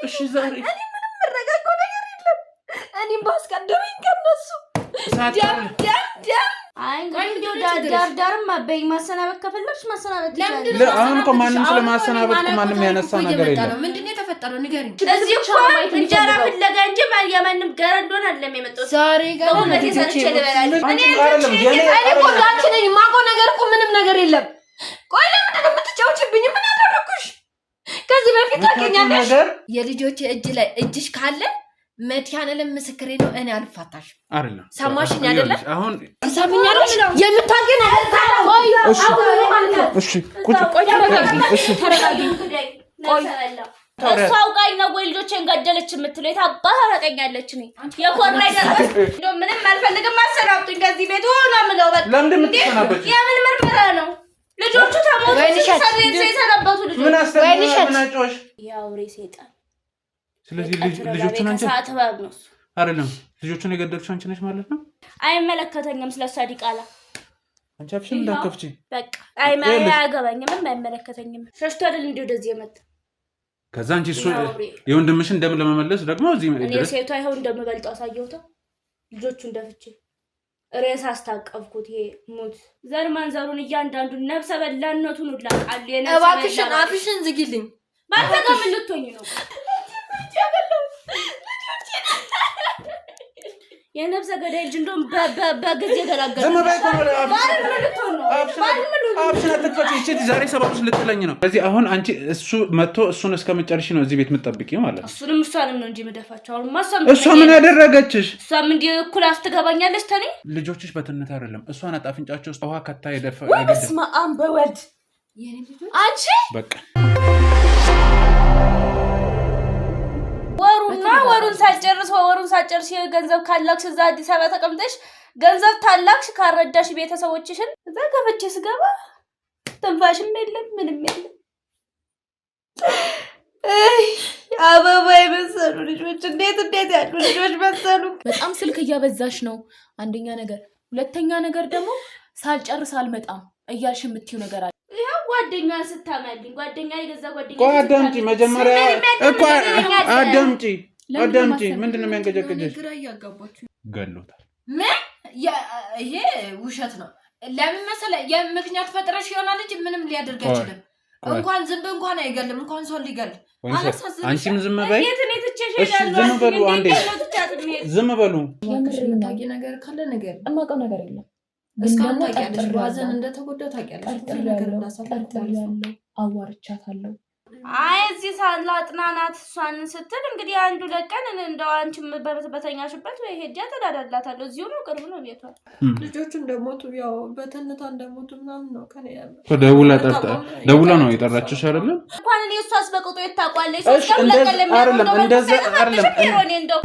እሺ ዛሬ እኔ ምንም መረጋጋው ነገር የለም። እኔም ባስቀደመኝ ከነሱ ደም አይ እንግዲህ ዳርዳርም አበይ ማሰናበት ከፈለግሽ ማሰናበት ይችላል። አሁን እኮ ማንም ስለማሰናበት ማንም ያነሳ ነገር የለም። ምንድነው የተፈጠረው ንገሪኝ። እዚህ እኮ እንጀራ ፍለጋ እንጂ የማንም ገረዶን አይደለም የመጣሁት። ዛሬ ጋር በመተሰረች ለበላለች እኔ እኮ ላንቺ ነኝ የማውቀው ነገር እኮ ምንም ነገር የለም። ቆይ ለምንድን ነው የምትጫወችብኝ? ምን አደረኩሽ? ከዚህ በፊት ታውቂኛለሽ። የልጆች እጅ ላይ እጅሽ ካለ መድኃኒዓለም ምስክሬ ነው። እኔ አልፋታሽ አይደለም። ሰማሽኝ አይደለም? አሁን ሰማኛለሽ። የምታውቂኝ ቆይ እሺ ቁጭ እሺ ተረጋጊ። ቆይ እሷ አውቃኝ ነው ወይ ልጆቼን ገደለች የምትለው? የታባታ ታውቀኛለች። እኔ የኮራይ ደረስ እንደው ምንም አልፈልግም። አሰናብቱኝ ከዚህ ቤት ሆነ ምለው በቃ። ለምንድን የምትሰናበች? የምን ምርመራ ነው? ልጆቹ ተሞቱ ሲሰነበቱ ልጆቹ ምን አስተምረሽ ምን አጮሽ? ያውሬ ሰይጣን። ስለዚህ ልጆቹን አንቺ አይደለም ልጆቹን የገደልሽው አንቺ ነሽ ማለት ነው። አይመለከተኝም ስለሷ ዲቃላ። አንቺ አፍሽን እንዳከፍቺ በቃ አያገባኝም። ምንም አይመለከተኝም። ሸሽቶ አይደል እንዴ ወደዚህ የመጣ። ከዛ አንቺ እሱ የወንድምሽን እንደምን ለመመለስ ደግሞ እዚህ እኔ ሴቷ ይሄው እንደምበልጠው አሳየውታ። ልጆቹን ደፍቼ ሬሳ አስታቀፍኩት። ይሄ ሙት ዘር ማንዘሩን እያንዳንዱን ነፍሰ በላነቱን ሁላ ቃል የነፍሰ እባክሽን አፍሽን ዝጊልኝ። ባንተ ጋር ምን ልትሆኝ ነው? የነፍሰ ገዳይ ልጅ እንደውም በጊዜ ገላገለ። ዝም በይ ቆይ። አፍሽን አትክፈቺ። እቺ ዛሬ ሰባብሽ ልትለኝ ነው። ስለዚህ አሁን አንቺ እሱ መጥቶ እሱን እስከመጨረሽ ነው እዚህ ቤት የምትጠብቂው ማለት ነው። እሱንም እሷንም ነው እንጂ የምደፋቸው። አሁን ማሰም እሷ ምን ያደረገችሽ? እሷም እንዲህ እኩል አስተጋባኛለች ተኔ። ልጆችሽ በትነት አይደለም እሷን አጣፍንጫቸው ውስጥ ውሃ ከታ የደፈ በስመ አብ በወልድ የኔ ልጆች አንቺ በቃ ወሩን ሳጨርስ ገንዘብ ካላክሽ እዛ አዲስ አበባ ተቀምጠሽ ገንዘብ ታላክሽ ካረዳሽ ቤተሰቦችሽን እዛ ከፈቼ ስገባ ትንፋሽም የለም ምንም የለም። አበባ የመሰሉ ልጆች እንዴት ያሉ ልጆች መሰሉ። በጣም ስልክ እያበዛሽ ነው አንደኛ ነገር። ሁለተኛ ነገር ደግሞ ሳልጨርስ አልመጣም እያልሽ የምትይው ነገር አለ። ይሄው ጓደኛ ስታማልኝ ጓደኛ የገዛ ጓደኛ አዳምጪ መጀመሪያ እኮ አዳምጪ ምንድነው የሚያንገጨቅጭሽ? ግራ እያጋባችሁ ገሎታል። ምን ይሄ ውሸት ነው። ለምን መሰለህ? የምክንያት ፈጥረሽ ይሆናል እንጂ ምንም ሊያደርግ አይችልም። እንኳን ዝም እንኳን አይገልም እንኳን ሰው ሊገል። አንቺም ዝም በይ። እሺ ዝም በሉ አንዴ ዝም በሉ። የምታውቂ ነገር ካለ ነገር እማውቀው ነገር የለም። እስካሁን ታውቂያለሽ ባዘን እንደተጎዳ ታውቂያለሽ። አዋርቻታለሁ። አይ እዚህ ሳላጥናናት እሷን ስትል እንግዲህ አንዱ ለቀን እንደው አንቺም በተኛሽበት ወይ ሄጃ ተዳዳላታለሁ። እዚሁ ነው ቅርብ ነው ቤቷ። ልጆቹ እንደሞቱ ያው በተንታ እንደሞቱ ምናምን ነው ከኔ ያለ ደውላ ነው የጠራችሽ አይደል? እንኳን እኔ እሷስ በቅጡ የታቋለች ሰው ለቀለም አይደለም እንደዛ አይደለም እንደው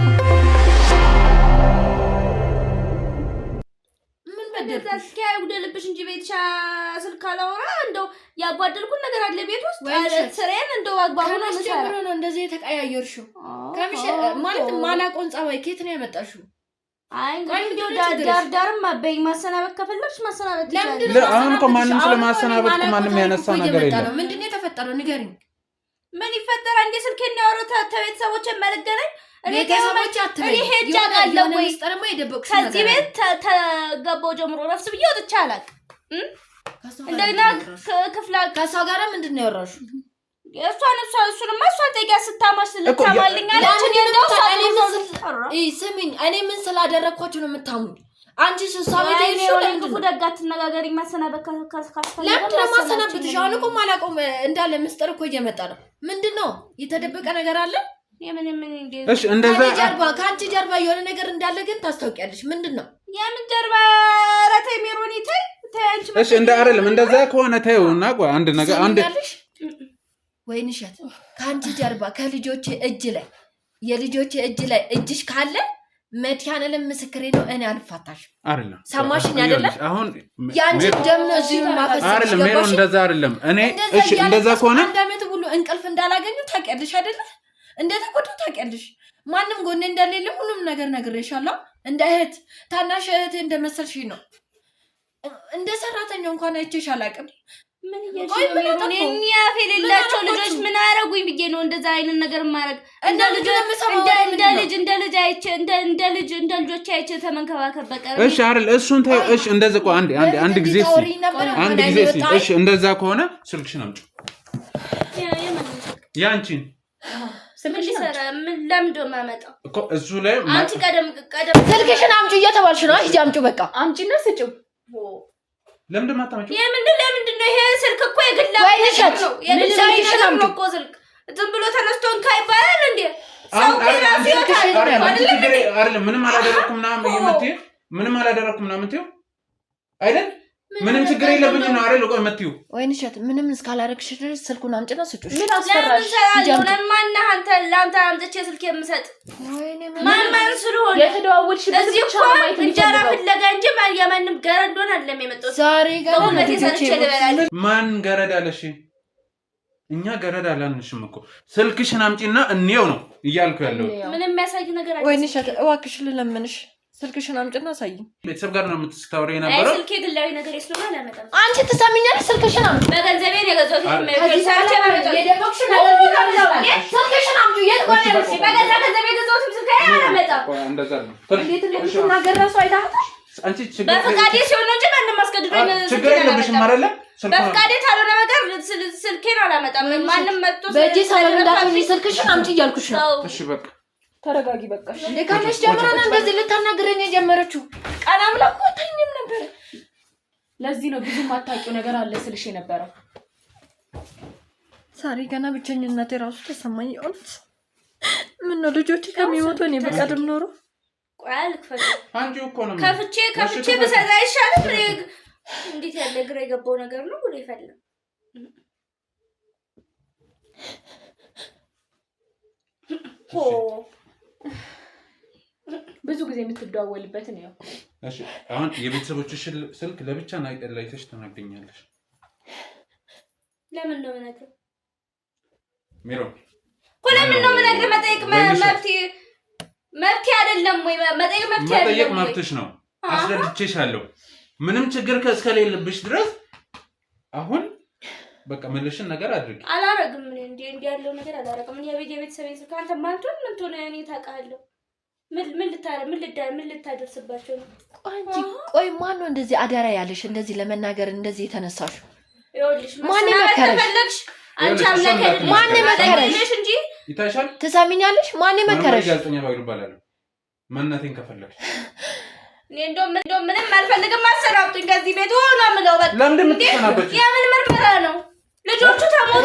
በደልኩሽ አይጉደልብሽ እንጂ ቤትሻ ስልክ አላወራ እንደው ያጓደልኩት ነገር አለ ቤት ውስጥ ስሬን እንደው አግባቡ ነው መስራት ነው። እንደዚህ የተቀያየርሽው ከምሽ ማለት ማላቆን ጸባይ ከየት ነው ያመጣሽው? አይ እንግዲህ ዳርዳርም አበይ ማሰናበት ከፈለግሽ ማሰናበት ይችላል። አሁን እኮ ማንም ስለማሰናበት ማንም ያነሳ ነገር የለም። ምንድነው የተፈጠረው ንገሪኝ። ምን ይፈጠራል? እንደ ስልኬን ያወሩት ተቤተሰቦችን መለገነኝ ቤተሰቦች አትበይ። ሄጃ ጋለው ወይ ስጠረማ የደበቅሽ ከዚህ ቤት ተገባው ጀምሮ ረፍስ ብዬ ወጥቼ አላውቅም። እንደገና ክፍላ ከሷ ጋር ምንድን ነው ያወራሹ? እሱንማ እሷን ጠይቂያ ስታማሽ ልታማልኛለች። ስሚኝ እኔ ምን ስላደረግኳቸው ነው የምታሙኝ? አንቺ ስሳቤ ክፉ ደግ አትነጋገሪ። ማሰናበት ካስፈለገ ለምንድን ነው ማሰናበትሽ? አሁን እኮ ማላውቀው እንዳለ ምስጢር እኮ እየመጣ ነው። ምንድን ነው የተደበቀ ነገር አለ? እሺ እንደዛ ከአንቺ ጀርባ የሆነ ነገር እንዳለ ግን ታስታውቂያለሽ። ምንድን ነው የምን ጀርባ? ኧረ ተይ ሜሮኒ ተይ። እሺ እንደ አይደለም እንደዛ ከሆነ ተይውና አንድ ነገር አንድ ወይንሸት ከአንቺ ጀርባ ከልጆቼ እጅ ላይ የልጆቼ እጅ ላይ እጅሽ ካለ መድኃኒዓለም ምስክሬ ነው። እኔ አልፋታሽ አይደለም። ሰማሽኝ አይደለም? አሁን ያንቺ ደም ነው እዚህ ማፈስ አይደለም። ሜሮን እንደዛ አይደለም። እኔ እሺ እንደዛ ከሆነ አንድ ዓመት ሁሉ እንቅልፍ እንዳላገኙ ታውቂያለሽ አይደለ? እንደተጎዱ ታውቂያለሽ። ማንም ጎኔ እንደሌለ ሁሉም ነገር ነግሬሻለሁ። እንደ እህት ታናሽ እህት እንደመሰልሽኝ ነው። እንደ ሰራተኛ እንኳን አይቼሽ አላውቅም። ምን ያፌልላቸው ልጆች ምን አረጉኝ ብዬ ነው እንደዛ አይነት ነገር ማረግ እንደ ልጅ አይቼ እንደ ልጆች አይቼ ተመንከባከብ በቀር እሺ አይደል እሱን ታይ እሺ እንደዛ ቆይ አንድ ጊዜ እሺ እንደዛ ከሆነ ስልክሽን አምጪ ያንቺን ምን ሊሰራ ምን ለምዶ ማመጣው እኮ እሱ ላይ አንቺ ቀደም ስልክሽን አምጪ እየተባልሽ ነው ሂጂ አምጪው በቃ አምጪና ስጪው ለምን ማታመጪው ለምንድን ነው ይሄ ስልክ እኮ የግላው ነው የግላው ነው እኮ ስልክ ዝም ብሎ ተነስቶን ካይባላል እንዴ ሰው ከራሱ አይደል ምንም አላደረኩም ምናምን ትይው አይደል ምንም ችግር የለብኝም ነው አይደል ቆይ መጥዩ ወይንሸት ምንም እስካላረግሽ ድረስ ስልኩን አምጪና ስጪው ምን አስፈራሽ ለማን አንተ ላንተ አምጥቼ ስልክ የምሰጥ ማን ስለሆነ የተደዋወልሽ በዚህ ማይት እንጀራ ፍለጋ እንጂ የማንም ገረዶን አይደለም የመጣው ዛሬ ማን ገረድ አለሽ እኛ ገረድ አላልንሽም እኮ ስልክሽን አምጪና እንየው ነው እያልኩ ያለው ምንም የሚያሳይ ነገር አይደለም ወይንሸት እባክሽ ልለምንሽ ስልክሽን አምጪና ሳይ ቤተሰብ ጋር ነው የምትስታወሪ የነበረው አይ ስልኬ ግላዊ ነገር ስለሆነ አላመጣም አንቺ ትሰሚኛለሽ ስልክሽን አምጪ በገንዘቤ ነው የገዛሁት የደበቅሽ ነገር ስልክሽን አምጪ የት ቆይ በገንዘቤ የገዛሁት ስልክ አላመጣም እንደዛ ነው እንዴት እንደምትናገር ራሱ አይታታሽ አንቺ ችግር በፍቃዴ ሲሆን ነው እንጂ ማንንም ማስገድዶኝ ችግር የለብሽም አይደለ በፍቃዴ ታልሆነ ነገር ስልኬን አላመጣም ማንንም መጥቶ በእጄ ሰበብ እንዳትሆኚ ስልክሽን አምጪ እያልኩሽ ነው እሺ በቃ ተረጋጊ በቃ ለካለሽ ጀምራና እንደዚህ ልታናግረኝ የጀመረችው ቀና ብላ እኮ ተኝም ነበር ለዚህ ነው ብዙ ማታውቂው ነገር አለ ስልሽ የነበረው ዛሬ ገና ብቸኝነቴ ራሱ ተሰማኝ እውነት ምን ነው ልጆች ከሚሞቱ እኔ በቀደም ኖሮ ቆያል ከፈች አንቺ እኮ ነው ከፍቼ በሰዛ ይሻላል እንዴት ያለ ግራ የገባው ነገር ነው ወደ ይፈልግ ብዙ ጊዜ የምትደዋወልበት ነው እሺ አሁን የቤተሰቦችሽ ስልክ ለብቻ ላይተሽ ተናገኛለሽ ለምን ነው የምነግርህ ሜሮን ለምን ነው የምነግርህ መጠየቅ መብቴ አይደለም ወይ መጠየቅ መጠየቅ መብትሽ ነው አስረድቼሻለሁ ምንም ችግር ከስከሌለብሽ ድረስ አሁን በቃ መልሽን ነገር አድርጊ አላረግም እንዴ ያለው ነገር አላረግም የቤተሰብ ስልክ አንተ ማንተን ምን ትሆነ እኔ ታውቃለሁ ምን ልታደርስባቸው ነው ቆይ ማን ነው እንደዚህ አደራ ያለሽ እንደዚህ ለመናገር እንደዚህ የተነሳሽ ይኸውልሽ ማን መከረሽ አንቺ አምላክ ማን መከረሽ እንጂ ይታሻል ትሰሚኛለሽ ማን መከረሽ ጋዜጠኛ ባይሉ ይባላል ማንነቴን ከፈለግሽ እኔ እንደውም ምንም አልፈልግም አሰናብቱኝ ከዚህ ቤት ሆኖ ምለው በቃ ለምን ምትሰናበች የምን ምርመራ ነው ልጆቹ ተሞቱ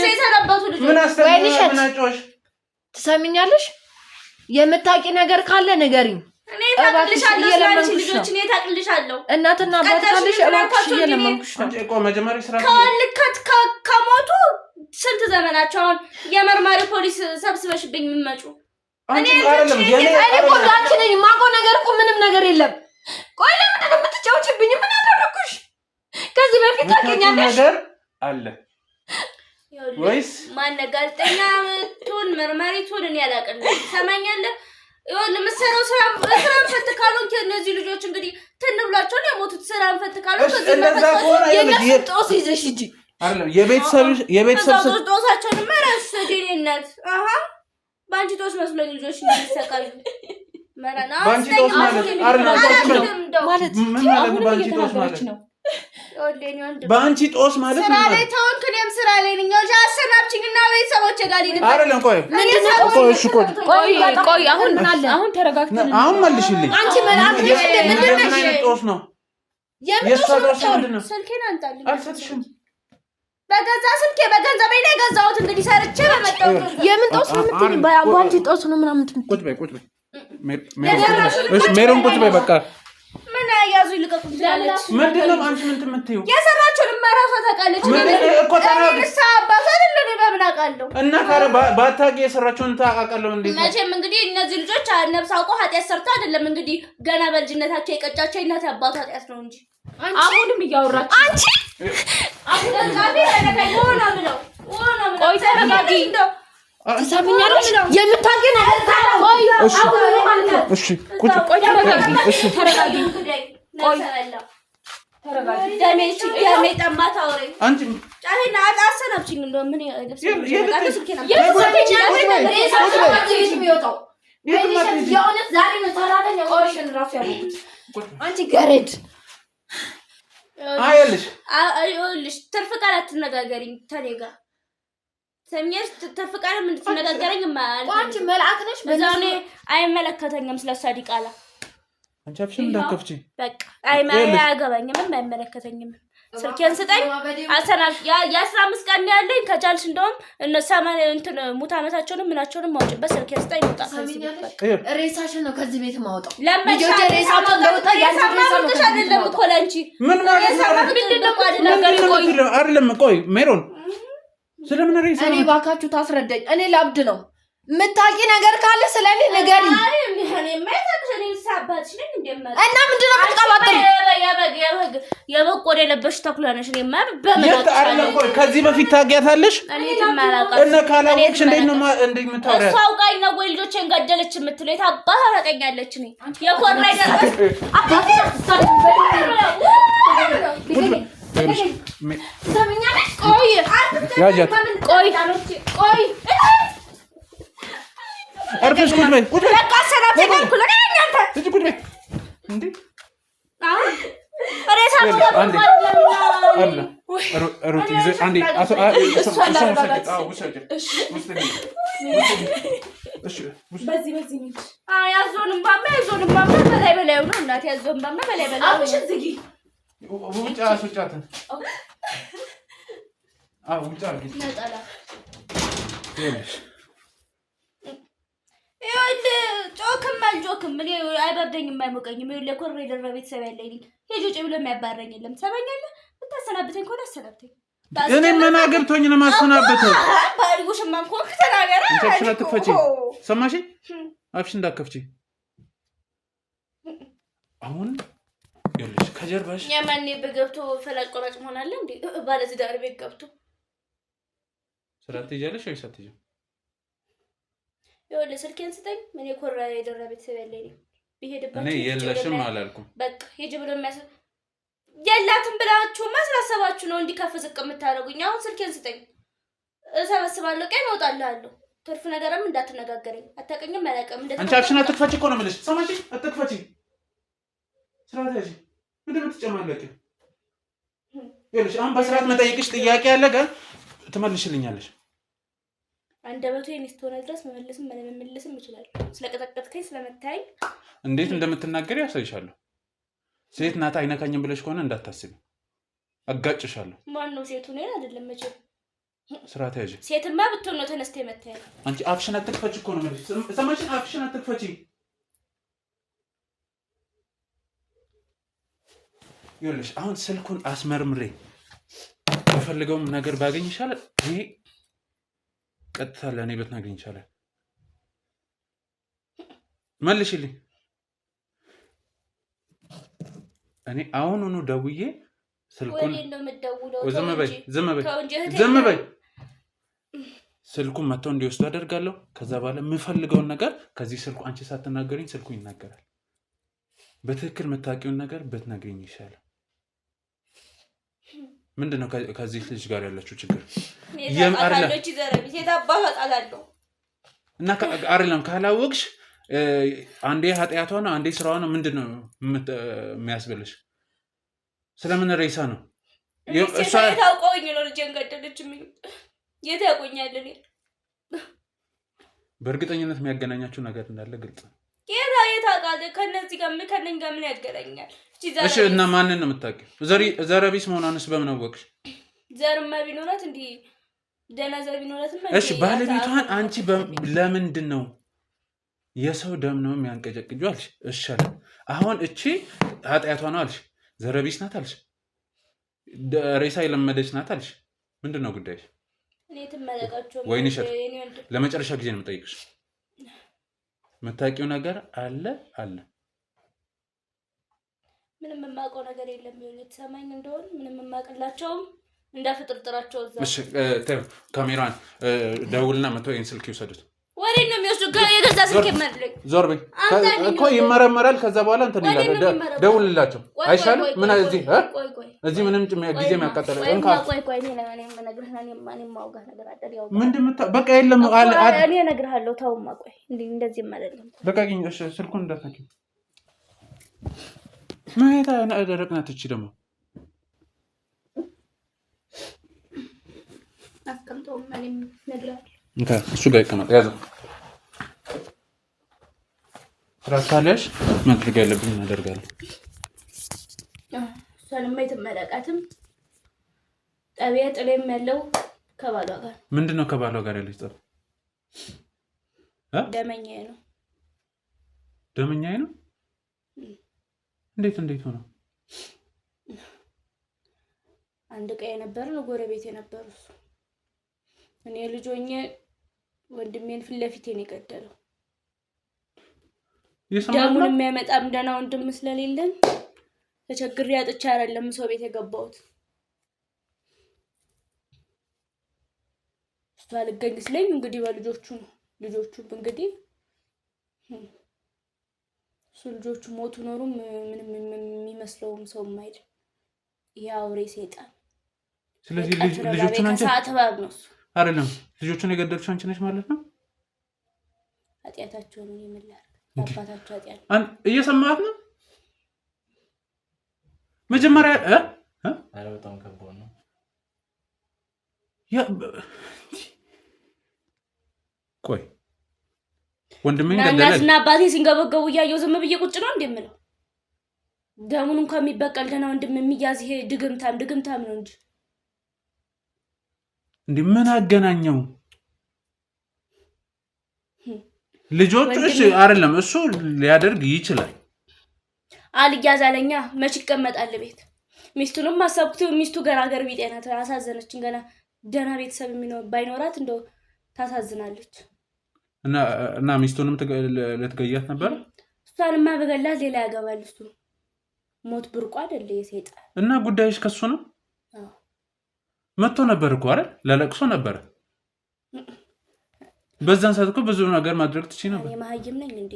ሲሰናበቱ ልጆቹ ምን አስተምራሽ ትሰሚኛለሽ የምታቂ ነገር ካለ ንገሪኝ እኔ ታቅልሻለሁ ስለዚህ ልጆች እኔ ታቅልሻለሁ እናትና አባታሽ እባክሽ እየለመንኩሽ ነው እኮ መጀመሪያ ስራ ከሞቱ ስንት ዘመናቸው አሁን የመርማሪ ፖሊስ ሰብስበሽብኝ ምመጩ እኔ አይደለም እኔ ቆንጆ ነኝ ማቆ ነገር እኮ ምንም ነገር የለም ቆይ ለምን ነው የምትጫወችብኝ ምን አደረኩሽ ከዚህ በፊት ታውቂኛለሽ ነገር አለ ወይስ ማን ጋዜጠኛ ቱን መርማሪ ቱን እኔ ያላቀለ ሰማኛለህ ይኸውልህ የምትሰራው ስራ ፈትካሉ እነዚህ ልጆች እንግዲህ ትንብላቸው ነው የሞቱት ስራ ፈትካሉ እንደዛ ከሆነ የነሱጦስ ይዘሽ እንጂ አይደለም የቤተሰብ ጦሳቸውን መረስ ዲኔነት ባንቺ ጦስ መስሎኝ ልጆች እንዲሰቃዩ መራና ባንቺ ጦስ ማለት ምን ማለት ባንቺ ጦስ ማለት ነው ባንቺ ጦስ ማለት ስራ ላይ ተወንክለም ስራ ላይ ነኝ ወልጃ አሰናብችኝና ቤተሰቦቼ ጋር ሊድ አይደለም ቆይ ቆይ አሁን ተረጋግተን አሁን መልሽልኝ አንቺ መልአክሽ ምንድነው ጦስ ነው የሷ ምንድነው ስልኬን አንጣልኝ አልሰጥሽም በገዛ ስልኬ በገንዘቤ ላይ ገዛሁት እንግዲህ ሰርቼ በመጣው የምን ጦስ ነው የምትይኝ ባንቺ ጦስ ነው ምናምን ቁጭ በይ ሜሮን ቁጭ በይ በቃ ምን ያያዙ ይልቀቁ ትላለች ምንድነው አንቺ ምን ትምትዩ የሰራችውን ማራሷ ታውቃለች እኮ ተናግረሽ አባቷ አይደለም በምን አውቃለሁ እና ታዲያ ባታውቂ የሰራችውን ታውቃለሁ እንዴ መቼም እንግዲህ እነዚህ ልጆች ነፍስ አውቀው ኃጢአት ሰርተው አይደለም እንግዲህ ገና በልጅነታቸው የቀጫቸው እናት አባቷ ኃጢአት ነው እንጂ አሁንም እያወራች አንቺ አሁን ዛሬ ለነገ ሆነ ብለው ቆይ ተረጋጊ ትሰሚኛለሽ የምታውቂ ነገር ካለ ቆይ እሺ ቁጭ ቆይ ተረጋጊ ቆይ ደሜ ጠማት አውሬ አንቺ ጫሄና አሰናብችኝ እንደው ምን ልብስ አንቺ ገረድ አይልሽ ትርፍ ቃል አትነጋገሪኝ ተኔ ጋር ሰምየሽ ትርፍ ቃል ምን ትነጋገረኝ ማለት አንቺ መልአክ ነሽ በዛኔ አይመለከተኝም ስለሷ ዲቃላ አንቺ አፍሽን እንዳከፍቺ በቃ አያገባኝም አይመለከተኝም ስልኬን ስጠኝ አሰናብ ያ15 ቀን ያለኝ ከቻልሽ እንደውም እነሳማን እንትን ሙታነታቸውንም ምናቸውንም ማውጭበት ስልኬን ስጠኝ ወጣ ሬሳሽን ነው ከዚህ ቤት ማውጣው ልጆቼ ሬሳቸው እንደወጣ ያንቺ አይደለም እኮ ላንቺ ምን ማለት ነው አይደለም ቆይ ሜሮን ስለምን ሬሳ እኔ ባካችሁ ታስረዳኝ እኔ ላብድ ነው ምታቂ ነገር ካለ ስለኔ ንገሪ እኔ ማይታክሽኔ ሳባትሽ ነኝ እንደማት እና ምንድነው የምትቀባጥሪ የበቆደ ለበሽ ተኩላነሽ እኔ ማን በመላክ ቆይ ከዚህ በፊት ታውቂያታለሽ እኔ ተማራቃ እና ካላወቅሽ እንዴት ነው የምታወሪያት እሷ አውቃኝ ነው ወይ ልጆቼን ገደለች የምትለው የታባህ ታቀኛለች እኔ የኮራይ ደረስ አባቴ ሰምኛለሽ ቆይ ያጃት ቆይ አርፈሽ ቁጭ በይ ለካ ሰራተ ካልኩ ለኛንተ ቁጭ በይ እንዴ ሬሳ ነው አላ ሩት ይዘ አንዴ በዚህ ያዞንም ባማ በላይ በላይ ነው እናት ያዞንም ባማ በላይ በላይ አብሽ ዝጊ ውጫ አስወጫት ውጫ አርጊ ነጠላ ይኸውልሽ ጮክም ምን አይበርደኝም አይሞቀኝም ይኸውልህ ኮሬ ደረ ቤተሰብ ያለኝ ሄጆ ጭ ብሎ የሚያባረኝ የለም ሰማኛለህ ብታሰናብተኝ ኮን አሰናብተኝ እኔ ምን አገብቶኝ ነው ማሰናበተው ባሪጎሽ ማንኮክ ተናገረ አንቺ አትፈጪ ሰማሽ አፍሽ እንዳከፍቺ አሁን ይኸውልሽ ከጀርባሽ ያማኔ በገብቶ ፈላጭ ቆራጭ መሆን አለ እንዴ ባለዚህ ዳር ቤት ገብቶ ስራት ይያለሽ ወይ ሳትይው ይኸውልህ ስልኬን ስጠኝ ምን የኮራ የደራ ቤተሰብ ያለኝ ቢሄድባችሁ እኔ የለሽም አላልኩም በቃ ሄጅ ብሎ የሚያስ የላትም ብላችሁ ማስራሰባችሁ ነው እንዲከፍ ዝቅ የምታደርጉኝ አሁን ስልኬን ስጠኝ እሰበስባለሁ ቀን እወጣልሃለሁ ትርፍ ነገርም እንዳትነጋገረኝ አታቀኝም አላቀም አንቺ አፍሽን አትክፈቺ እኮ ነው የምልሽ ሰማሽ አትክፈቺ ስራት ያጂ ምንድን ነው የምትጨማለቂው ይኸውልሽ አሁን በስርዓት መጠየቅሽ ጥያቄ ያለ ጋር ትመልሽልኛለሽ አንደበቱ የሚስተሆነ ድረስ መመለስም መመለስም ይችላል ስለቀጠቀጥከኝ ስለመታኝ እንዴት እንደምትናገር ያሳይሻለሁ ሴት ናት አይነካኝም ብለሽ ከሆነ እንዳታስቢ አጋጭሻለሁ ማን ነው ሴቱ ነው አይደለም መቼ ስራት ያጂ ሴትማ ብትሆን ነው ተነስተ የመታኝ አንቺ አፍሽን አትክፈቺ እኮ ነው የምልሽ ሰማሽ አፍሽን አትክፈቺ ይኸውልሽ አሁን ስልኩን አስመርምሬ የፈልገውም ነገር ባገኝ ይሻላል ይሄ ቀጥታ ለኔ በትናገኝ ይቻላል መልሽልኝ እኔ አሁኑኑ ደውዬ ስልኩን ወይ ነው የምትደውለው ዝም በይ ስልኩን መተው እንዲወስዱ አደርጋለሁ ከዛ በኋላ የምፈልገውን ነገር ከዚህ ስልኩ አንቺ ሳትናገሪኝ ስልኩ ይናገራል በትክክል መታቂውን ነገር በትናገኝ ይሻላል ምንድነው ከዚህ ልጅ ጋር ያላችሁ ችግር የማርለች ዘረቢ ሴት አባታታለሁ እና አይደለም ካላወቅሽ አንዴ ኃጢያቷ ነው አንዴ ስራዋ ነው ምንድነው የሚያስበልሽ ስለምን ሬሳ ነው እሷ ታውቀውኝ ነው ልጅን ገደለችኝ የታቆኛል እኔ በእርግጠኝነት የሚያገናኛችሁ ነገር እንዳለ ግልጽ ነው የታቃለ ከነዚህ ጋር ከነኝ ጋር ምን ያገናኛል እሺ እና ማንን ነው የምታውቂው ዘረቢስ መሆኗንስ በምን አወቅሽ ዘርማ ቢኖራት እንዴ ደና ዘር ቢኖራትም እሺ ባለቤቷን አንቺ ለምንድን ነው የሰው ደም ነው የሚያንቀጨቅጂው አልሽ እሺ አሁን እቺ ኃጢያቷ ነው አልሽ ዘረቢስ ናት አልሽ ሬሳ የለመደች ናት አልሽ ምንድነው ጉዳይሽ እኔ ተመለቃቸው ወይኔ ሸት ለመጨረሻ ጊዜ ነው የምጠይቅሽ መታቂው ነገር አለ ምንም የማውቀው ነገር የለም ይሁን የተሰማኝ እንደሆነ ምንም የማውቅላቸውም እንዳፍጥርጥራቸው እዛ እሺ ካሜራን ደውልና መተው ይሄን ስልክ ይወሰዱት ወሬ ነው የሚወስዱ የገዛ ከዛ ስልክ ይመርልኝ ዞር በይ እኮ ይመረመራል። ከዛ በኋላ እንትን ይላል። ደውልላቸው አይሻልም? ምን እዚህ ምንም ጊዜ የሚያቃጥለው በቃ የለም። እኔ እነግርሃለሁ። ተውማ ቆይ እንደዚህ አይደለም። በቃ ስልኩን እንዳትነኪ። ማየት ደረቅ ናት እቺ ደግሞ እሱ ጋር ይቀመጥ። ያዘው ትራሳለሽ ማድረግ ያለብኝ እናደርጋለን። እሷንማ የተመለቃትም ጠቢያ ጥሌም ያለው ከባሏ ጋር ምንድነው? ከባሏ ጋር ያለች ጠብ ደመኛዬ ነው። ደመኛዬ ነው? እንዴት ሆነ? አንድ ቀን የነበረው ጎረቤት የነበሩ እሱ እኔ ልጅ ሆኜ ወንድሜን ፊት ለፊቴ ነው የገደለው። ደሙን የሚያመጣም ደህና ወንድም ስለሌለን ተቸግሬ አጥቼ አይደለም ሰው ቤት የገባሁት። እሷ ልገኝ ስለኝ እንግዲህ በልጆቹ ነው። ልጆቹ እንግዲህ እሱ ልጆቹ ሞቱ ኖሩም ምንም የሚመስለውም ሰው የማይል ያውሬ ሰይጣን። ስለዚህ ልጆቹን አንቺ ሳትባብ ነው እሱ አይደለም ልጆቹን የገደልሽው አንቺ ነሽ ማለት ነው። ኃጢአታቸው ነው የምላል አባታቸው ኃጢአት እየሰማት ነው። መጀመሪያ አረ በጣም ከባድ ነው። ቆይ ወንድሜን ገደለ እና አባቴ ሲንገበገቡ እያየሁ ዝም ብዬ ቁጭ ነው እንደምለው። ደሙን እንኳን የሚበቀል ደህና ወንድም የሚያዝ ይሄ ድግምታም ነው እንጂ እንዴ ምን አገናኘው? ልጆቹ እሺ አይደለም እሱ ሊያደርግ ይችላል። አልያዛለኛ መች ይቀመጣል ቤት። ሚስቱንም አሰብኩት። ሚስቱ ገራገር ቢጤና አሳዘነችን። ገና ደህና ቤተሰብ ባይኖራት እንደው ታሳዝናለች። እና ሚስቱንም ልትገያት ነበር። እሷንማ በገላት ሌላ ያገባል እሱ። ሞት ብርቁ አይደል የሰይጣን። እና ጉዳይሽ ከሱ ነው? መጥቶ ነበር እኮ አይደል? ለለቅሶ ነበር። በዛን ሰዓት እኮ ብዙ ነገር ማድረግ ትችይ ነበር። እኔ መሀይም ነኝ እንዴ?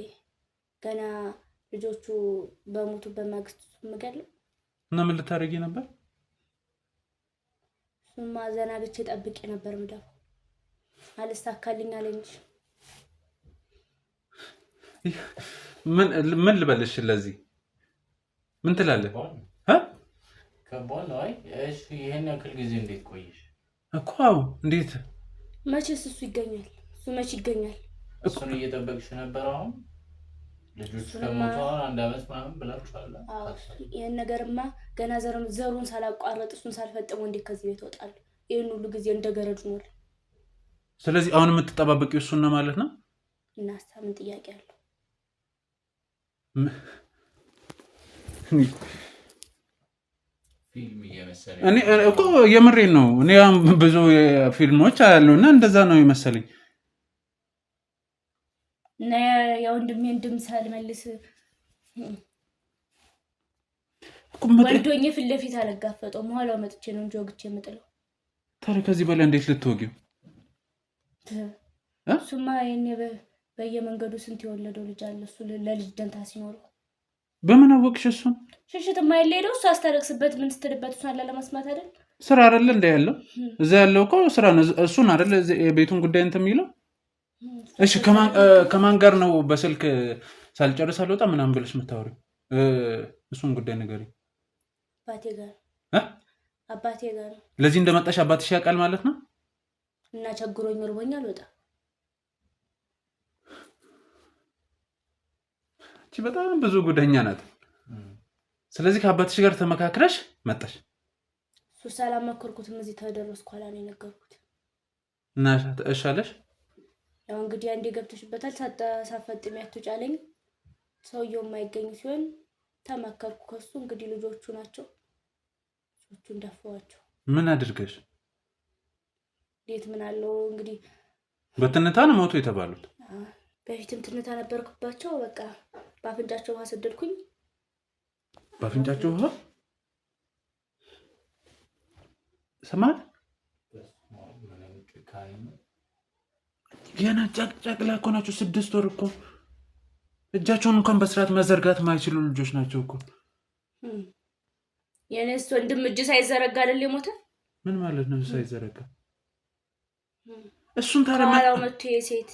ገና ልጆቹ በሞቱ በማግስት ምገለው እና ምን ልታረጊ ነበር? እሱማ ዘናግቼ ጠብቄ ነበር ምዳው። አልሳካልኝ አለ እንጂ ምን ልበልሽ? ለዚህ ምን ትላለህ? ከባድ ነው። እሺ ይሄን ያክል ጊዜ እንዴት ቆየሽ? እኮ እንዴት መቼስ እሱ ይገኛል? እሱ መቼ ይገኛል? እሱን እየጠበቅሽ ነበር? አሁን ልጆች ከሞቱ አንድ አመት ምናምን ብላችኋል። ይሄን ነገርማ ገና ዘሩን ሳላቋረጥ እሱን ሳልፈጥመው እንዴት ከዚህ ቤት እወጣለሁ? ይሄን ሁሉ ጊዜ እንደገረዱ ነው። ስለዚህ አሁን የምትጠባበቂው እሱን ነው ማለት ነው? እና ምን ጥያቄ አለው? ፊልም እየመሰለኝ እኔ እኮ የምሬን ነው። እኔ ብዙ ፊልሞች አያለሁና እንደዛ ነው የመሰለኝ። እና የወንድሜን ድምፅ ሳልመልስ ወልዶኝ ፊት ለፊት አልጋፈጠውም። ኋላው መጥቼ ነው እንጂ ወግቼ የምጥለው። ታዲያ ከዚህ በላይ እንዴት ልትወጊው? እሱማ የኔ በየመንገዱ ስንት የወለደው ልጅ አለ። እሱ ለልጅ ደንታ ሲኖረው በምን አወቅሽ? እሱን ሽሽትማ የሌለው እሱ አስታረቅስበት ምን ስትልበት እሱን አለ ለማስማት አይደል? ስራ አይደል እንደ ያለው እዛ ያለው እኮ ስራ ነው። እሱን አይደል የቤቱን ጉዳይ እንትን የሚለው። እሺ ከማን ጋር ነው በስልክ ሳልጨርስ አልወጣ ምናምን ብለሽ የምታወሪው? እሱን ጉዳይ ንገሪኝ። አባቴ ጋር ነው። ለዚህ እንደመጣሽ አባትሽ ያውቃል ማለት ነው? እና ቸግሮኝ እርቦኛል ወጣ። እቺ በጣም ብዙ ጉደኛ ናት። ስለዚህ ከአባትሽ ጋር ተመካክረሽ መጣሽ? እሱ ሳላመከርኩትም እዚህ ተደረስኩ ኋላ ነው የነገርኩት። እና እሻለሽ? ያው እንግዲህ አንዴ ገብተሽበታል። ሳፈጥም ያትጫለኝ ሰውየው የማይገኝ ሲሆን ተመከርኩ ከሱ። እንግዲህ ልጆቹ ናቸው ልጆቹ እንዳፈዋቸው። ምን አድርገሽ? እንዴት ምን አለው እንግዲህ በትንታ ነው ሞቱ የተባሉት። በፊትም ትንታ ነበርኩባቸው። በቃ በአፍንጫቸው ውሃ ሰደድኩኝ። በአፍንጫቸው ውሃ ሰማት። ገና ጨቅላ እኮ ናቸው። 6 ወር እኮ እጃቸውን እንኳን በስርዓት መዘርጋት ማይችሉ ልጆች ናቸው እኮ። የኔስ ወንድም እጅ ሳይዘረጋ አይደል የሞተ? ምን ማለት ነው ሳይዘረጋ? እሱን ታረማ ተዋላው መጥቶ የሴት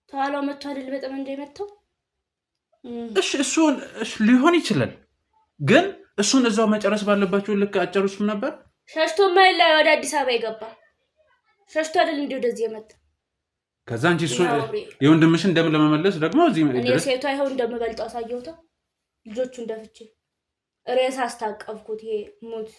ተዋላው መጥቶ አይደል በጣም እንደመጣው። እሱን ሊሆን ይችላል፣ ግን እሱን እዛው መጨረስ ባለባችሁ ልክ አጨርሱም ነበር። ሸሽቶ ማይል ላይ ወደ አዲስ አበባ ይገባ ሸሽቶ አይደል እንዴ ወደዚህ የመጣ። ከዛ አንቺ እሱ የወንድምሽ እንደምን ለመመለስ ደግሞ እዚህ እኔ ሴቷ ይሄው እንደምበልጠው አሳየውታ። ልጆቹ እንደፍቼ ሬሳ አስታቀፍኩት። ይሄ ሙት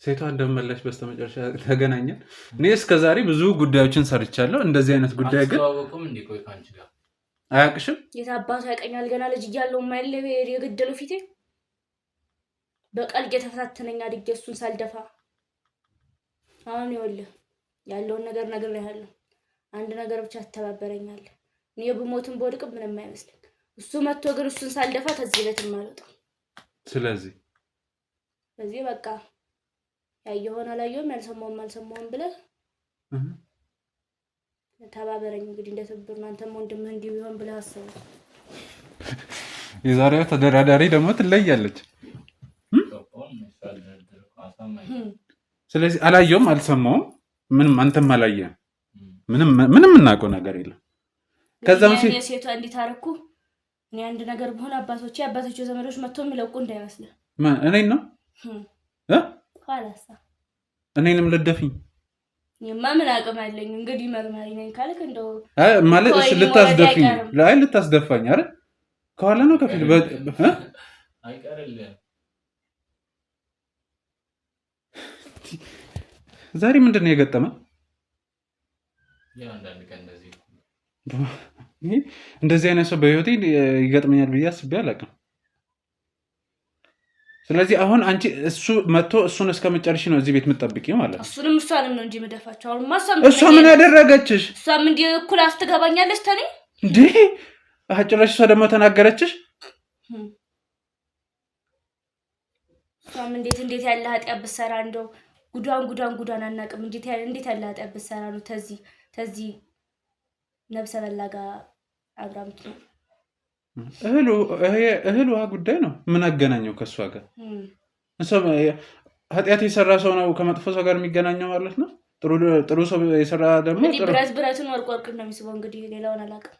ሴቷ እንደመለሽ በስተመጨረሻ ተገናኘን። እኔ እስከዛሬ ብዙ ጉዳዮችን ሰርቻለሁ። እንደዚህ አይነት ጉዳይ ግን አያውቅሽም። የታባቱ ያቀኛል። ገና ልጅ እያለሁ ማይል የገደለው ፊቴ በቀል እየተፈታተነኝ አድጌ እሱን ሳልደፋ አሁን ይኸውልህ ያለውን ነገር ነግሬሃለሁ። አንድ ነገር ብቻ ተባበረኛል። እኔ በሞትም በወድቅም ምንም አይመስልም። እሱ መጥቶ ግን እሱን ሳልደፋ ከዚህ ቤት ማልወጣው። ስለዚህ በቃ ያየሆነ አላየሁም ያልሰማውም አልሰማውም ብለህ ተባበረኝ። እንግዲህ እንደተብርና አንተም ወንድምህ እንዲህ ቢሆን ብለህ አስበው። የዛሬዋ ተደራዳሪ ደግሞ ትለያለች። ስለዚህ አላየውም አልሰማውም ምንም አንተም አላየህም ምንም እናውቀው ነገር የለም። ከዛም ሴቷ እንዲታረኩ እኔ አንድ ነገር በሆነ አባቶቼ ዘመዶች መጥቶ የሚለቁ እንዳይመስልህ። እኔን ነው ኋላሳ እኔንም ልደፍኝ የማ ምን አቅም አለኝ? እንግዲህ መርማሪ ነኝ ካልክ እንደው ማለት እሺ ልታስደፍኝ ላይ ልታስደፋኝ አይደል? ከኋላ ነው ከፊት አይቀርልህ። ዛሬ ምንድነው የገጠመ? አንዳንድ ቀን እንደዚህ አይነት ሰው በህይወቴ ይገጥመኛል ብዬ አስቤ አላውቅም። ስለዚህ አሁን አንቺ እሱ መጥቶ እሱን እስከመጨረሽ ነው እዚህ ቤት የምትጠብቂው ማለት ነው? እሷንም ነው እንጂ የምደፋቸው። አሁን እሷ ምን ያደረገችሽ? እሷም እንደ እኩል አስተጋባኛለች ተኔ እንዴ? አጭራሽ እሷ ደግሞ ተናገረችሽ? እሷም እንዴት ያለ ኃጢአት ብትሰራ እንደው ጉዳን አናውቅም። እንዴት ያለ ኃጢአት ብትሰራ ነው ተዚህ ነብሰ በላጋ አብራምት ነው። እህል ውሃ ጉዳይ ነው። ምን አገናኘው ከእሷ ጋር? ኃጢአት የሰራ ሰው ነው ከመጥፎ ሰው ጋር የሚገናኘው ማለት ነው። ጥሩ ሰው የሰራ ደግሞ ብረትን ወርቅ ነው የሚስበው። እንግዲህ ሌላውን አላውቅም።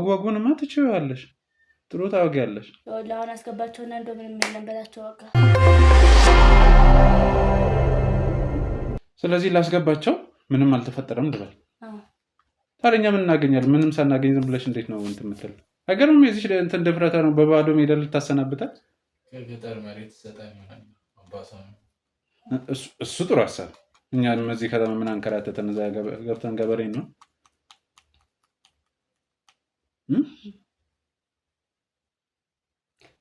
ወጉንማ ትችያለሽ፣ ጥሩ ታወጊያለሽ። አሁን አስገባቸውና እንደው ምንም የለም በላቸው በቃ። ስለዚህ ላስገባቸው ምንም አልተፈጠረም ልበል። ታዲያ ምን እናገኛለን? ምንም ሳናገኝ ዝም ብለሽ እንዴት ነው እንትን የምትለው? ሀገርም የዚህ እንትን ድፍረታ ነው። በባዶ ሜዳ ልታሰናብታል። ከገጠር መሬት ሰጣኝ ማለት እሱ ጥሩ ሀሳብ። እኛም እዚህ ከተማ ምን አንከራተተን? እዛ ገብተን ገበሬ ነው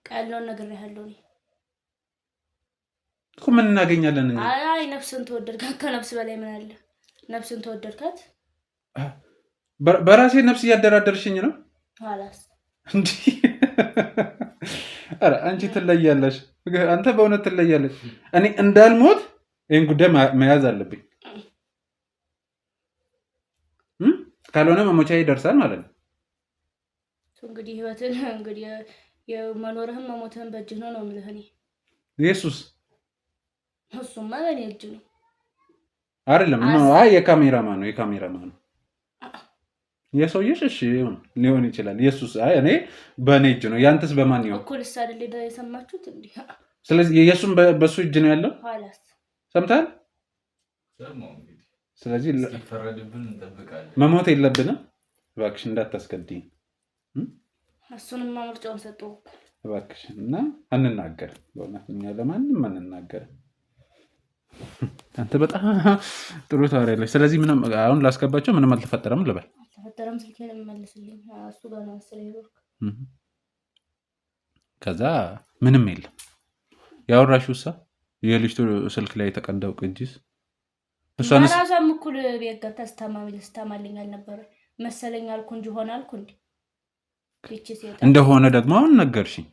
ቃልነውን ነግሬሃለሁ እኮ። ምን እናገኛለን? አይ ነፍስን ተወደድካት። ከነፍስ በላይ ምን አለ? ነፍስን ተወደድካት። በራሴ ነፍስ እያደራደርሽኝ ነው። ኋላስ እንዴ? አረ አንቺ ትለያለሽ። አንተ በእውነት ትለያለሽ። እኔ እንዳልሞት ይሄን ጉዳይ መያዝ አለብኝ። ካልሆነ መሞቻዬ ይደርሳል ማለት ነው። እንግዲህ ህይወትን እንግዲህ የመኖርህም መሞትህም በእጅህ ነው የምልህ እኔ። ኢየሱስ እሱማ በእኔ እጅ ነው አይደለም። አይ የካሜራማን ነው የሰውዬሽ። እሺ ሊሆን ይችላል። ኢየሱስ አይ እኔ በእኔ እጅ ነው። ያንተስ በማን ይሆን? እኩል አይደል የሰማችሁት እንዴ? ስለዚህ የኢየሱስ በሱ እጅ ነው ያለው። ኋላስ ሰምታል። ስለዚህ ፈረድብን እንጠብቃለን። መሞት የለብንም። እባክሽ እንዳታስገድኝ። እሱንማ ምርጫውን ሰጠው እባክሽ። እና አንናገርም፣ በእውነት እኛ ለማንም አንናገርም። አንተ በጣም ጥሩ ታወሪያለሽ። ስለዚህ ምንም አሁን ላስገባቸው ምንም አልተፈጠረም ልበል። አልተፈጠረም። ስልኬን መልስልኝ። እሱ ጋር ነው መሰለኝ ይወርክ። ከዛ ምንም የለም። ያወራሽው የልጅቱ ስልክ ላይ የተቀዳው ቅጂስ ራሷም እኩል ቤት ገብታ ስታማልኝ አልነበረ መሰለኝ አልኩ እንጂ ሆነ አልኩ እንዴ እንደሆነ ደግሞ አሁን ነገርሽኝ።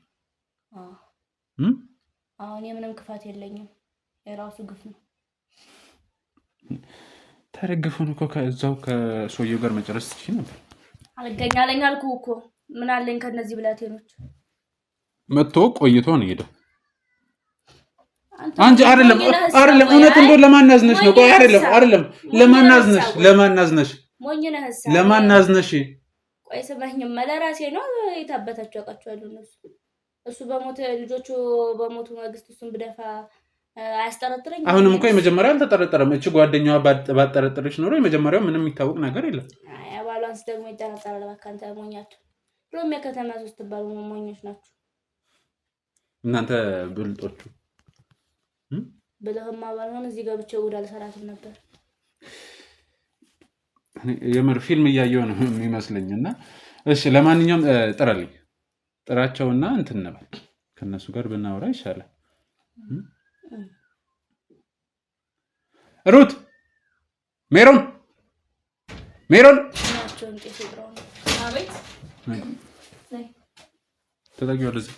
አሁን የምንም ክፋት የለኝም። የራሱ ግፍ ነው። ተረግፉን እኮ ከዛው ከሰውየው ጋር መጨረስ ትችይ ነበር። አልገኛለኝ አልኩህ እኮ ምን አለኝ ከነዚህ ብላቴኖች። መጥቶ ቆይቶ ነው ሄደው። አንቺ አይደለም እውነት እንደው ለማናዝነሽ ነው። ቆይ አይደለም ለማናዝነሽ ለማናዝነሽ ቆይ ስማኝማ ለራሴ ነው የታበታቸው ያውቃቸዋለሁ እነሱ። እሱ በሞት ልጆቹ በሞቱ ማግስት እሱን ብደፋ አያስጠረጥረኝ። አሁንም እኮ የመጀመሪያው አልተጠረጠረም። እቺ ጓደኛዋ ባጠረጥርሽ ኖሮ የመጀመሪያው ምንም የሚታወቅ ነገር የለም። አይ አባሏንስ ደግሞ ይጠረጠራል። እባክህ አንተ ሞኛችሁ። ብሎም የከተማ ሶስት ባሉ ሞኞች ናችሁ እናንተ ብልጦቹ። ብለህማ ባልሆነ እዚህ ገብቼ ጉድ አልሰራትም ነበር። የምር ፊልም እያየሁ ነው የሚመስለኝና እሺ ለማንኛውም ጥራቸውና እንትን ነበር ከነሱ ጋር ብናወራ ይሻላል። ሩት ሜሮን ናቸው እንዴ ሲጥራው ነው። አቤት ተጠጊ ወደዚህ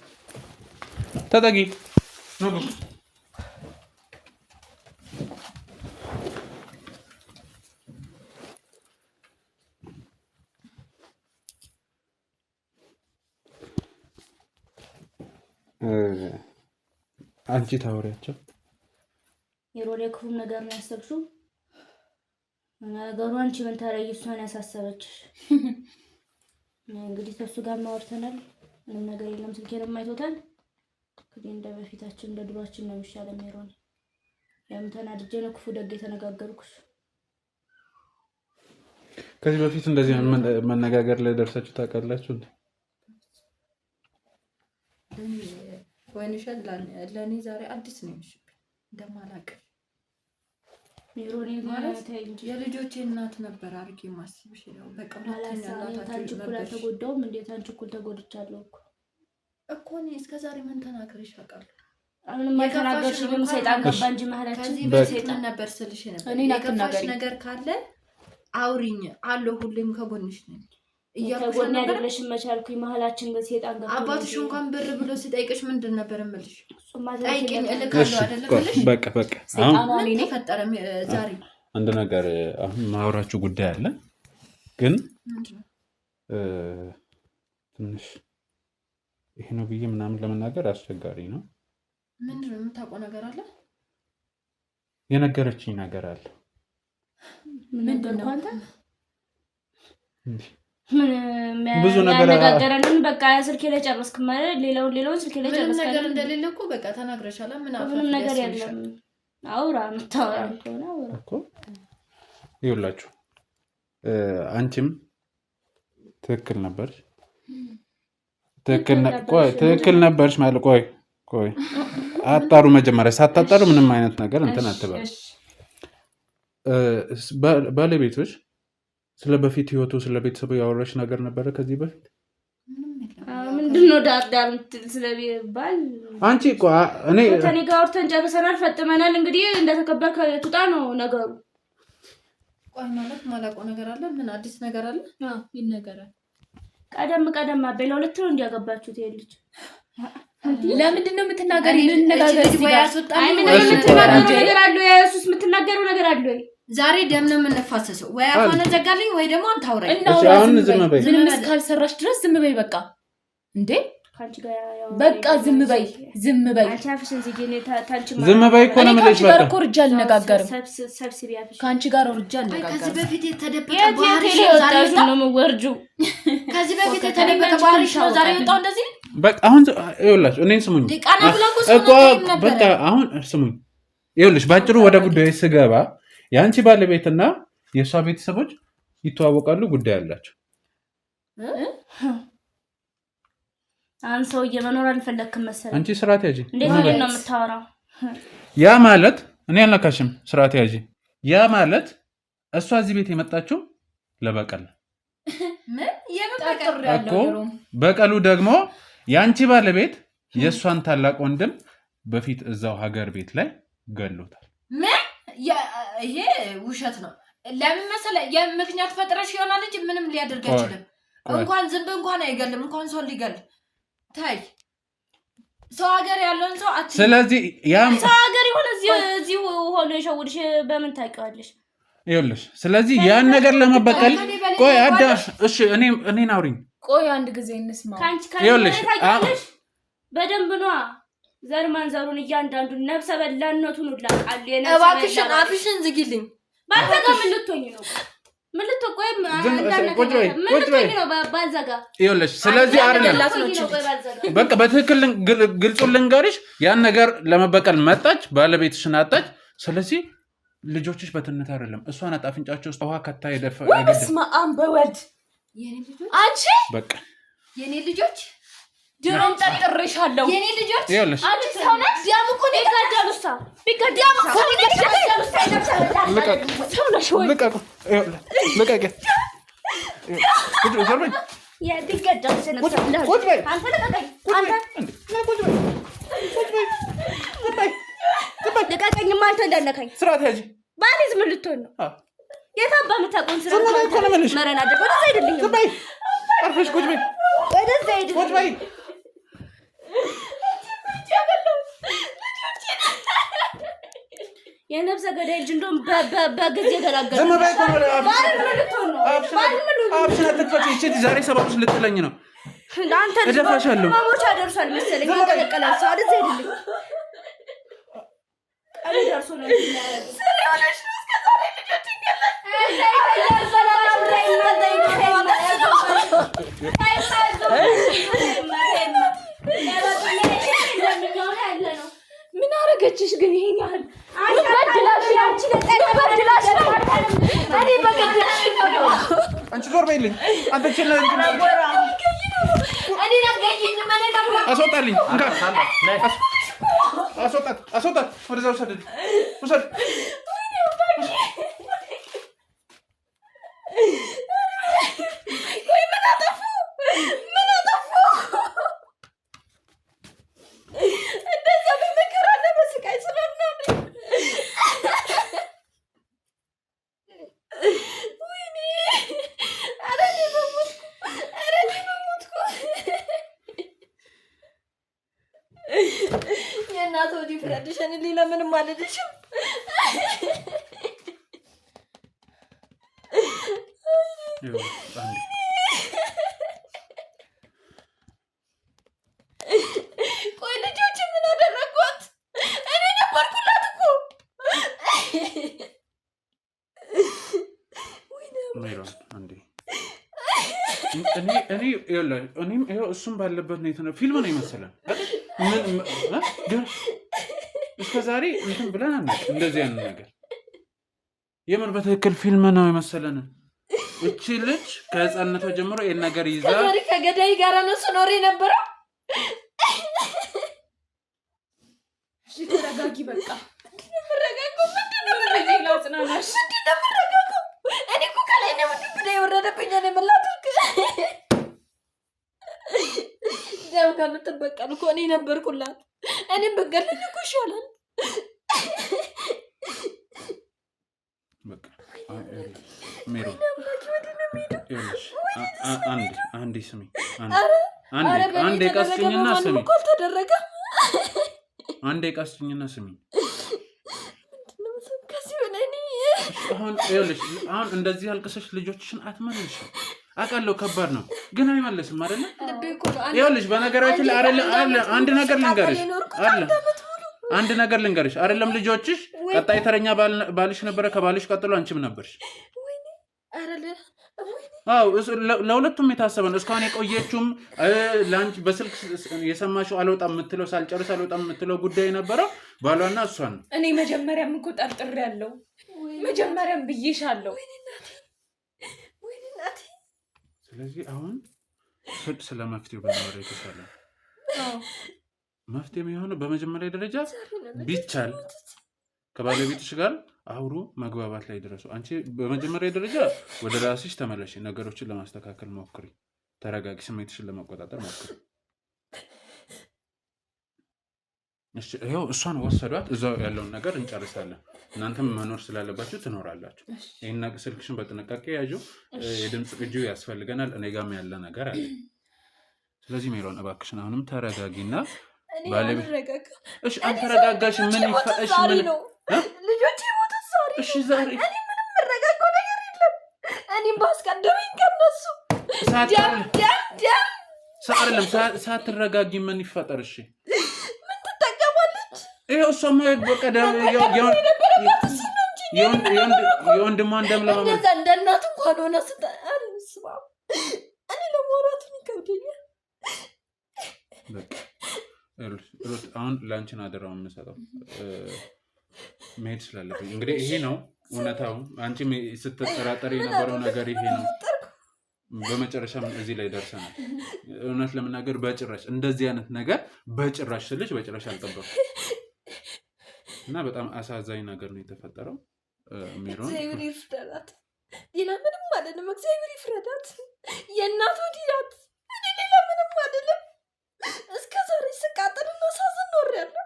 ተጠጊ ነው። አንቺ ታወሪያቸው የሮዴ ክፉም ነገር ነው ያሰብሽው። ነገሩ አንቺ ምን ታረጊ? እሷን ያሳሰበችሽ እንግዲህ ከሱ ጋር ማወርተናል። ምንም ነገር የለም። ስልኬንም አይቶታል። እንግዲህ እንደ በፊታችን እንደ ድሯችን ነው የሚሻለው። ሜሮን ያም ተናድጄ ነው ክፉ ደግ የተነጋገርኩሽ። ከዚህ በፊት እንደዚህ መነጋገር ላይ ደርሳችሁ ታውቃላችሁ? ወይንሸት ለኔ ዛሬ አዲስ ነው የሚሽብኝ እንደማላውቅ። ሜሮን ማለት የልጆቼ እናት ነበር አድርጌ ማስብሽ ነው። በቃ ታንቺ እኩል አልተጎዳውም። እንዴት አንቺ እኩል ተጎድቻለሁ እኮ እኔ እስከ ዛሬ ምን ተናግሬሽ አውቃለሁ? አሁንም ማይተናገርሽም ሰይጣን ገባ እንጂ ማህላችን ከዚህ በሰይጣን ነበር ስልሽ ነበር። የከፋሽ ነገር ካለ አውሪኝ አለው። ሁሌም ከጎንሽ ነኝ እያልኩሽ ከጎን ያደረሽም መቻልኩኝ። ማህላችን ግን ሰይጣን ገባ። አባትሽ እንኳን ብር ብሎ ሲጠይቅሽ ምንድን ነበር እምልሽ? ጠይቂኝ እልካለሁ አይደለም ብለሽ በቃ አሁን ምን ተፈጠረ ዛሬ? አንድ ነገር አሁን ማውራችሁ ጉዳይ አለ፣ ግን ትንሽ ይሄ ነው ብዬ ምናምን ለመናገር አስቸጋሪ ነው። ምንድን ነው የምታውቀው ነገር አለ? የነገረችኝ ነገር አለ። ምንድን ነው አንተ? ብዙ ነገር ያነጋገረንን በቃ ስልኬ ላይ ጨረስክ ማለት ሌላውን ስልኬ ላይ ጨረስክ። ምንም ነገር እንደሌለ እኮ በቃ ተናግረሻል። ምንም ነገር የለም። አውራ የምታወራ ከሆነ አውራ እኮ ይኸውላችሁ፣ አንቺም ትክክል ነበርሽ። ትክክል ነበርሽ ማለት ቆይ አጣሩ። መጀመሪያ ሳታጣሩ ምንም አይነት ነገር እንትን አትበሉ። ባለቤቶች ስለ በፊት ህይወቱ ስለ ቤተሰቡ ያወራሽ ነገር ነበረ ከዚህ በፊት? ምንድነው ዳር ስለባል አንቺ እኔ ከኔ ጋር አውርተን ጨርሰናል፣ ፈጥመናል። እንግዲህ እንደተከበርከ ትውጣ ነው ነገሩ። ቆይ ማለት ማላውቀው ነገር አለ? ምን አዲስ ነገር አለ? ይነገራል። ቀደም አበይ ለሁለት ነው እንዲያገባችሁት ይልጅ ለምንድን ነው የምትናገር? እንነጋገር እዚህ ጋር አይ ምን የምትናገረው ነገር አለ? ያሱስ የምትናገረው ነገር አለ ወይ? ዛሬ ደም ነው የምንፋሰሰው። ወይ አፋነ ዘጋልኝ ወይ ደግሞ አንተ አውራኝ። አሁን ዝም በይ። ምንም እስካልሰራሽ ድረስ ዝም በይ። በቃ እንዴ ካንቺ ጋር በቃ ዝም በይ። አንቺ አፍሽን ዝጊኔ ታንቺ ዝም በይ እኮ ነው የምልሽ። በቃ ጋር ርጃ አልነጋገርም። ሰብስቢ አፍሽ ካንቺ ጋር ርጃ አልነጋገርም። ከዚህ በፊት የተደበቀ ባህሪሽ ዛሬ ነው የምወርጁ። ከዚህ በፊት የተደበቀ ባህሪሽ ነው ዛሬ ወጣው እንደዚህ። በቃ አሁን ይኸውላችሁ እኔን ስሙኝ እኮ በቃ አሁን ስሙኝ። ይኸውልሽ ባጭሩ ወደ ጉዳዩ ስገባ የአንቺ ባለቤትና የእሷ ቤተሰቦች ይተዋወቃሉ፣ ጉዳይ አላቸው። አንተ ሰውዬ መኖር አልፈለክም መሰለኝ። አንቺ ስርዓት ያዢ። እንዴት ነው የምታወራው? ያ ማለት እኔ አልነካሽም፣ ስርዓት ያዢ። ያ ማለት እሷ እዚህ ቤት የመጣችው ለበቀል ምን የመጣቀር ያለው በቀሉ ደግሞ የአንቺ ባለቤት የእሷን ታላቅ ወንድም በፊት እዛው ሀገር ቤት ላይ ገሎታል። ምን ይሄ ውሸት ነው። ለምን መሰለህ? የምክንያት ፈጥረሽ ይሆናል እንጂ ምንም ሊያደርግ አይችልም። እንኳን ዝንብ እንኳን አይገልም፣ እንኳን ሰው ሊገል ታይ ሰው ሀገር ያለውን ሰው ስለዚህ ያም ሰው ሀገር የሆነ እዚህ ሆኖ የሸውድሽ በምን ታውቂዋለሽ? ይኸውልሽ ስለዚህ ያን ነገር ለመበቀል ቆይ አዳሽ እሺ እኔን አውሪኝ ቆይ አንድ ጊዜ እንስማው ይኸውልሽ በደንብ ነዋ ዘር ማንዘሩን እያንዳንዱን ነፍሰ በላነቱን ሁላ ቃል እባክሽን አፍሽን ዝጊልኝ ባልዘጋ ምን ልትሆኝ ነው ምን ልትቆይ ነው ባልዘጋ ይኸውልሽ ስለዚህ አይደለም በቃ በትክክል ግልጹን ልንገርሽ ያን ነገር ለመበቀል መጣች ባለቤትሽን አጣች ስለዚህ ልጆችሽ በትነት አይደለም እሷን አጣፍንጫቸው ውስጥ ውሃ ከታ ይደፈ ወስማ አንበወድ የኔ ልጆች አንቺ በቃ የኔ ልጆች ድሮም ጠርጥሬሻለሁ የኔ ልጆች ይኸውልሽ አንቺ ሰው ነሽ ዲያም እኮ ነው ይጋዳሉሳ ቢጋዳሉሳ ሰው ነሽ ወይ ልቀቁ ልቀቁ ጀርበኝ የቢጋዳሉሳ ቁጭ በይ አንተ ለቀቀኝ አንተ ቁጭ በይ ልቀቀኝማ አንተ እንዳነካኝ ስርዓት ያጂ ባሊዝ ምን ልትሆን ነው የታባ የምታውቀውን ስራ መረን አደረገ ወደዛ አይደልኝ ቁጭ በይ አርፈሽ ቁጭ በይ ወደዛ አይደልኝ ቁጭ በይ የነብሰ ገዳይ ልጅ እንደውም በጊዜ ገላገለ ዝም በይ ባል ምን ልትሆን ነው አብሽን አትክፈች ይቺ ዛሬ ሰባብሽ ልትለኝ ነው አንተ እደፋሻለሁ ማሞቻ ደርሷል መሰለኝ አንቀለቀላል ሰው ወደዛ አይደልኝ አለ ደርሶ ነው ስለሆነሽ እስከዛሬ ልጆች ምን አረገችሽ ግን ይሄን ያህል አንቺ ዞር በይልኝ አንተ ችላ አስወጣልኝ እንካ አስወጣት ወደዛ ውሰድ የእናት ወዲህ ፍረድሽን ሌላ ምንም አልልሽም ቆይ ልጆች ምን አደረጓት እኔ ነበርኩላት እኮ እኔም እሱም ባለበት ነው የተነው ፊልም ነው ይመስላል እስከ ዛሬ እንትን ብለን አናውቅም እንደዚህ ያንን ነገር የምር በትክክል ፊልም ነው የመሰለን እቺ ልጅ ከህፃንነቷ ጀምሮ ይሄን ነገር ይዛ ከገዳይ ጋር ነው ስኖር የነበረው እሺ ተረጋጊ በቃ ምንድነው ላጽናናሽ ምንድነው እኔ እኮ ከላይ ነው ምንድነው የወረደብኝ እኔ ምን ላድርግ ደም ከምትበቀል እኮ እኔ ነበርኩላት እኔም በቀልኝ እኮ ይሻላል በቃ ሜሮ አንዴ ስሚ አንዴ ቀስኝና ስሚ አንዴ ቀስኝና ስሚ አሁን እንደዚህ አልቅሰሽ ልጆችሽን አትመልሽ አውቃለሁ ከባድ ነው ግን አይመለስም አይደል ይኸውልሽ በነገራችን ላይ አይደል አንድ ነገር ልንገርሽ አይደለም ልጆችሽ ቀጣይ ተረኛ ባልሽ ነበረ ከባልሽ ቀጥሎ አንቺም ነበርሽ ለሁለቱም የታሰበ ነው እስካሁን የቆየችውም ላንቺ በስልክ የሰማሽው አልወጣም የምትለው ሳልጨርስ አልወጣም የምትለው ጉዳይ ነበረው ባሏና እሷን እኔ መጀመሪያም እኮ ጠርጥሬያለሁ መጀመሪያም ብዬሻለሁ ስለዚህ አሁን ስለ መፍትሄው በመወራ የተሻለ መፍትሄ የሚሆነው በመጀመሪያ ደረጃ ቢቻል ከባለቤትሽ ጋር አውሩ መግባባት ላይ ድረሱ አንቺ በመጀመሪያ ደረጃ ወደ ራስሽ ተመለሽ ነገሮችን ለማስተካከል ሞክሪ ተረጋጊ ስሜትሽን ለመቆጣጠር ሞክሪ እሺ ይሄው እሷን ወሰዷት እዛው ያለውን ነገር እንጨርሳለን እናንተም መኖር ስላለባችሁ ትኖራላችሁ ይሄን ስልክሽን በጥንቃቄ ያዡ የድምጽ ቅጂ ያስፈልገናል እኔ ጋርም ያለ ነገር አለ ስለዚህ ሜሮን እባክሽን አሁንም ተረጋጊና ባለቤት እሺ፣ አልተረጋጋሽ። ምን ይፈጠሽ? ምን ነው ልጆቼ ሞት ዛሬ? እሺ፣ ዛሬ እኔ ምንም መረጋጋው ነገር የለም። እኔም ባስቀደመኝ ከነሱ አይደለም ሳትረጋጊ ምን ይፈጠር? እሺ ምን ትጠቀማለች? ይኸው እሷማ በቀደም የወንድሟን ደም ለማመን እንደ እናት እንኳን ሆነ ስማ፣ እኔ ለማውራት ይከብደኛል። ሩት አሁን ላንቺን አደራውን የምሰጠው መሄድ ስላለብኝ እንግዲህ ይሄ ነው እውነታው። አንቺ ስትጠራጠር የነበረው ነገር ይሄ ነው። በመጨረሻም እዚህ ላይ ደርሰናል። እውነት ለመናገር በጭራሽ እንደዚህ አይነት ነገር በጭራሽ ስልሽ በጭራሽ አልጠበኩም እና በጣም አሳዛኝ ነገር ነው የተፈጠረው። ሜሮን እግዚአብሔር ይፍረዳት፣ ሌላ ምንም አይደለም። እግዚአብሔር ይፍረዳት። የእናት ወዲያት እኔ ሌላ ምንም አይደለም። እስከ ዛሬ ስቃጥልና ሳዝን ኖሬያለሁ።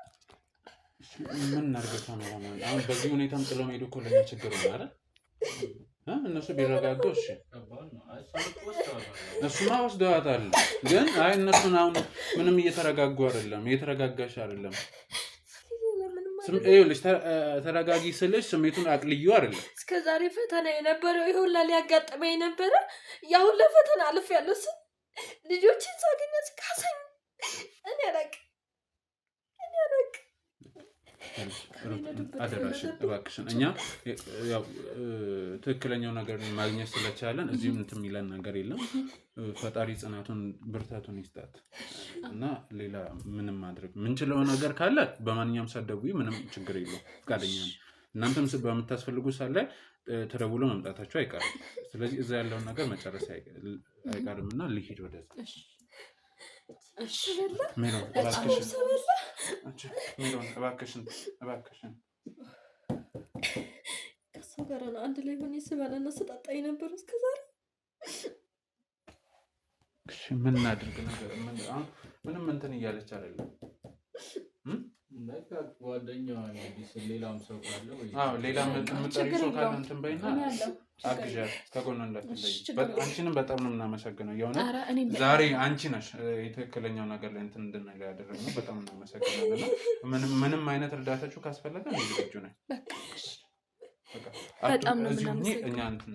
ምን እናድርገው ነው አሁን በዚህ ሁኔታም ጥሎ ሄዱ እኮ ለኛ ችግር ነው አይደል? እነሱ ቢረጋጉ እሺ፣ እሱማ ወስደዋታል። ግን አይ እነሱን አሁን ምንም እየተረጋጉ አይደለም፣ እየተረጋጋሽ አይደለም። ይኸውልሽ ተረጋጊ ስልሽ ስሜቱን አቅልዩ አይደለም። እስከ ዛሬ ፈተና የነበረው ይሁላ ሊያጋጥመኝ ነበረ። ያሁን ለፈተና አልፍ ያለው ስም ልጆችን ሳገኘት ካሰኝ እኔ አላውቅም። አደራሽን እባክሽን፣ እኛ ያው ትክክለኛው ነገር ማግኘት ስለቻለን እዚህም እንትን የሚለን ነገር የለም። ፈጣሪ ጽናቱን ብርታቱን ይስጣት እና ሌላ ምንም ማድረግ ምንችለው ነገር ካለ በማንኛውም ሰዓት ደውዪ፣ ምንም ችግር የለውም። ፈቃደኛ ነኝ። እናንተም በምታስፈልጉ ሰዓት ላይ ተደውሎ መምጣታችሁ አይቀርም። ስለዚህ እዛ ያለውን ነገር መጨረስ አይቀርም እና ልሂድ ወደዛ። ሜሮን እባክሽን ከእሱ ጋር ነው አንድ ላይ ሆኜ ስበላና ስጠጣ የነበረ እስከ ዛሬ። ምን እናድርግ ነገር ምንም እንትን እያለች አይደለም። ጓደኛዋ ሌላም ሰው ካለ ሌላ የምጠሪ ሰው ካለ እንትን በይና አግዣት፣ ከጎኗ እንዳትለይ። አንቺንም በጣም ነው የምናመሰግነው። የሆነ ዛሬ አንቺ ነሽ የትክክለኛው ነገር ላይ እንትን እንድንል ያደረግነው። በጣም እናመሰግናለን። ምንም አይነት እርዳታችሁ ካስፈለገ ዝግጁ ነኝ። በጣም ነው እኛ እንትን